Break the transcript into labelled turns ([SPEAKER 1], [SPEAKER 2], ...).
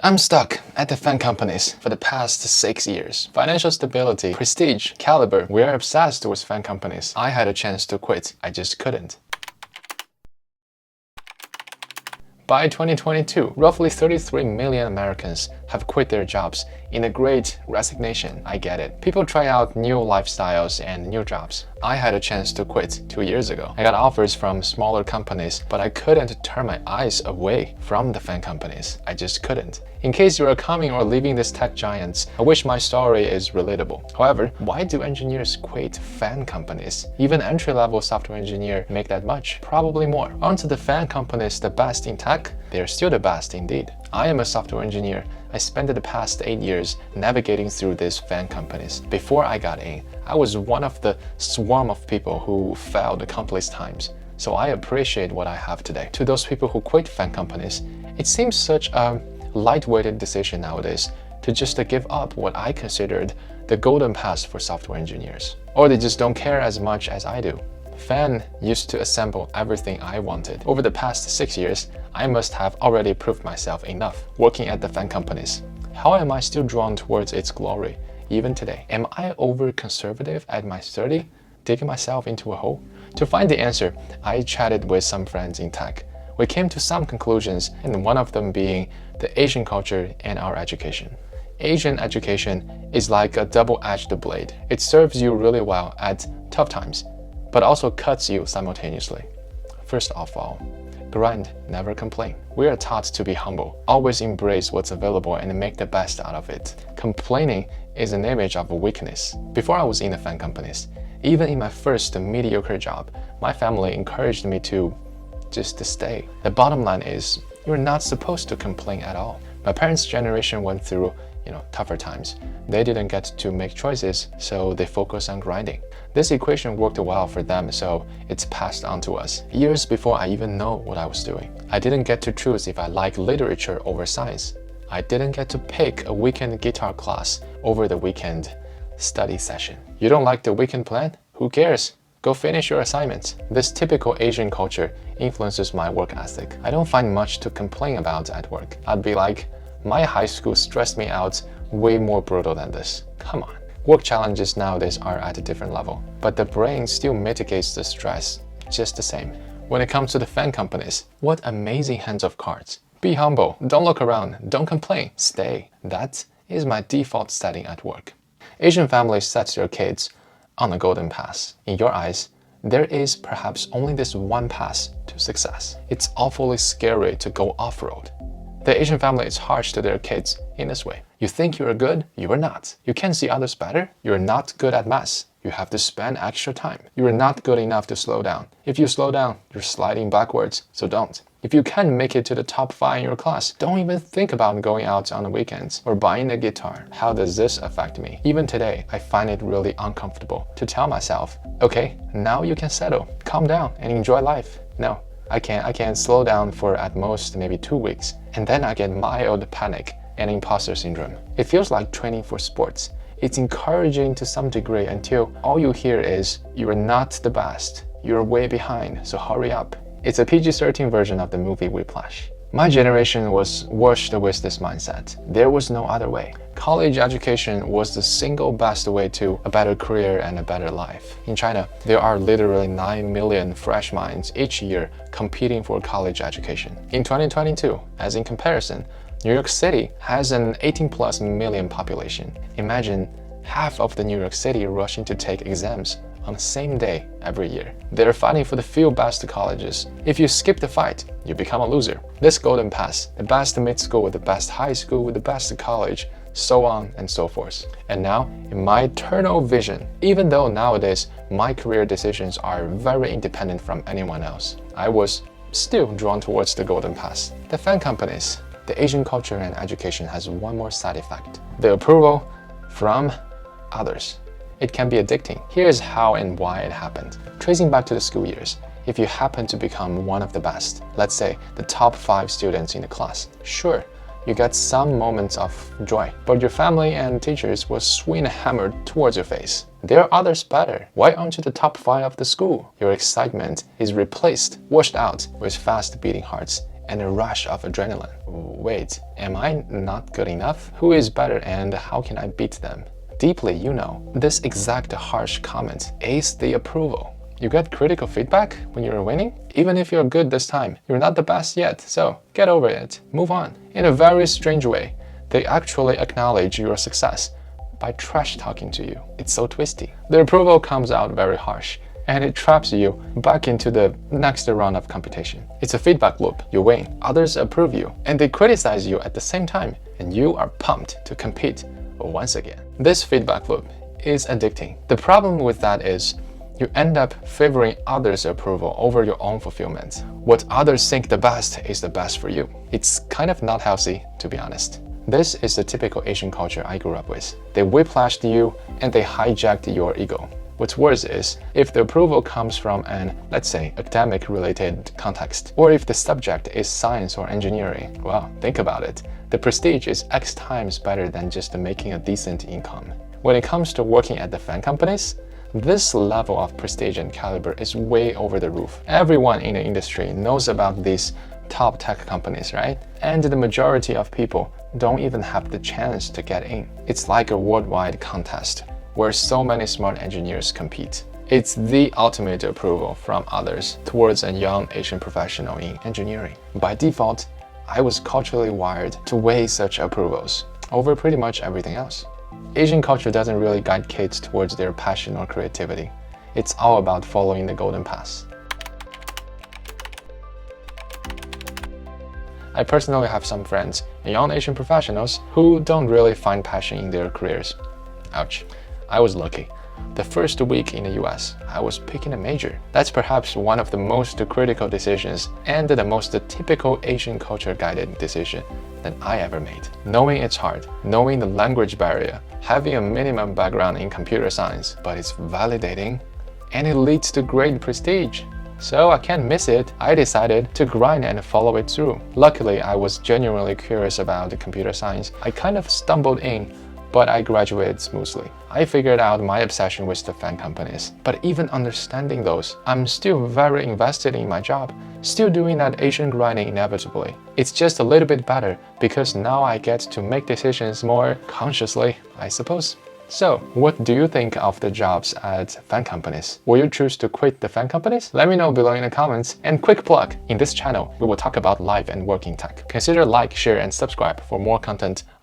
[SPEAKER 1] I'm stuck at the fan companies for the past 6 years. Financial stability, prestige, caliber. We're obsessed with fan companies. I had a chance to quit. I just couldn't. By 2022, roughly 33 million Americans have quit their jobs in a great resignation. I get it. People try out new lifestyles and new jobs. I had a chance to quit 2 years ago. I got offers from smaller companies, but I couldn't turn my eyes away from the fan companies. I just couldn't. In case you are coming or leaving these tech giants, I wish my story is relatable. However, why do engineers quit fan companies? Even entry-level software engineer make that much, probably more. Aren't the fan companies the best in tech? They're still the best indeed. I am a software engineer. I spent the past 8 years navigating through these fan companies. Before I got in, I was one of the swarm of people who failed countless times. So I appreciate what I have today. To those people who quit fan companies, it seems such a light-weighted decision nowadays to just give up what I considered the golden past for software engineers. Or they just don't care as much as I do. Fan used to assemble everything I wanted. Over the past 6 years, I must have already proved myself enough working at the fan companies. How am I still drawn towards its glory, even today? Am I over-conservative at my 30, digging myself into a hole? To find the answer, I chatted with some friends in tech. We came to some conclusions, and one of them being the Asian culture and our education. Asian education is like a double-edged blade. It serves you really well at tough times, but also cuts you simultaneously. First of all, grind, never complain. We are taught to be humble, always embrace what's available and make the best out of it. Complaining is an image of a weakness. Before I was in the fan companies, even in my first mediocre job, my family encouraged me to just stay. The bottom line is, you're not supposed to complain at all. My parents' generation went through tougher times. They didn't get to make choices, so they focus on grinding. This equation worked well for them, so it's passed on to us. Years before I even know what I was doing. I didn't get to choose if I like literature over science. I didn't get to pick a weekend guitar class over the weekend study session. You don't like the weekend plan? Who cares? Go finish your assignments. This typical Asian culture influences my work ethic. I don't find much to complain about at work. I'd be like, my high school stressed me out way more brutal than this. Come on. Work challenges nowadays are at a different level, but the brain still mitigates the stress just the same. When it comes to the fan companies, what amazing hands of cards. Be humble, don't look around, don't complain, stay. That is my default setting at work. Asian families set their kids on a golden path. In your eyes, there is perhaps only this one path to success. It's awfully scary to go off-road. The Asian family is harsh to their kids in this way. You think you're good? You are not. You can see others better? You're not good at math. You have to spend extra time. You are not good enough to slow down. If you slow down, you're sliding backwards, so don't. If you can't make it to the top 5 in your class, don't even think about going out on the weekends or buying a guitar. How does this affect me? Even today, I find it really uncomfortable to tell myself, okay, now you can settle, calm down, and enjoy life. No, I can't slow down for at most maybe 2 weeks, and then I get mild panic and imposter syndrome. It feels like training for sports. It's encouraging to some degree until all you hear is, you're not the best, you're way behind, so hurry up. It's a PG-13 version of the movie Whiplash. My generation was washed with this mindset. There was no other way. College education was the single best way to a better career and a better life. In China, there are literally 9 million fresh minds each year competing for college education. In 2022, as in comparison, New York City has an 18+ million population. Imagine half of the New York City rushing to take exams on the same day every year. They're fighting for the few best colleges. If you skip the fight, you become a loser. This golden path, the best mid-school with the best high school with the best college, so on and so forth. And now, in my eternal vision, even though nowadays my career decisions are very independent from anyone else, I was still drawn towards the golden path. The fan companies, the Asian culture and education has one more side effect: the approval from others. It can be addicting. Here's how and why it happened. Tracing back to the school years, if you happen to become one of the best, let's say the top 5 students in the class, sure, you get some moments of joy, but your family and teachers will swing a hammer towards your face. There are others better. Why aren't you the top 5 of the school? Your excitement is replaced, washed out with fast beating hearts and a rush of adrenaline. Wait, am I not good enough? Who is better and how can I beat them? Deeply, you know, this exact harsh comment is the approval. You get critical feedback when you're winning? Even if you're good this time, you're not the best yet, so get over it, move on. In a very strange way, they actually acknowledge your success by trash talking to you. It's so twisty. The approval comes out very harsh, and it traps you back into the next round of competition. It's a feedback loop. You win, others approve you, and they criticize you at the same time, and you are pumped to compete once again. This feedback loop is addicting. The problem with that is you end up favoring others' approval over your own fulfillment. What others think the best is the best for you. It's kind of not healthy, to be honest. This is the typical Asian culture I grew up with. They whiplashed you and they hijacked your ego. What's worse is, if the approval comes from an, let's say, academic-related context, or if the subject is science or engineering, well, think about it. The prestige is X times better than just making a decent income. When it comes to working at the fan companies, this level of prestige and caliber is way over the roof. Everyone in the industry knows about these top tech companies, right? And the majority of people don't even have the chance to get in. It's like a worldwide contest where so many smart engineers compete. It's the ultimate approval from others towards a young Asian professional in engineering. By default, I was culturally wired to weigh such approvals over pretty much everything else. Asian culture doesn't really guide kids towards their passion or creativity. It's all about following the golden path. I personally have some friends, young Asian professionals, who don't really find passion in their careers. Ouch. I was lucky. The first week in the US, I was picking a major. That's perhaps one of the most critical decisions and the most typical Asian culture guided decision that I ever made. Knowing it's hard, knowing the language barrier, having a minimum background in computer science, but it's validating and it leads to great prestige. So I can't miss it. I decided to grind and follow it through. Luckily, I was genuinely curious about computer science. I kind of stumbled in, but I graduated smoothly. I figured out my obsession with the fan companies. But even understanding those, I'm still very invested in my job, still doing that Asian grinding inevitably. It's just a little bit better because now I get to make decisions more consciously, I suppose. So, what do you think of the jobs at fan companies? Will you choose to quit the fan companies? Let me know below in the comments. And quick plug, in this channel, we will talk about life and work in tech. Consider like, share, and subscribe for more content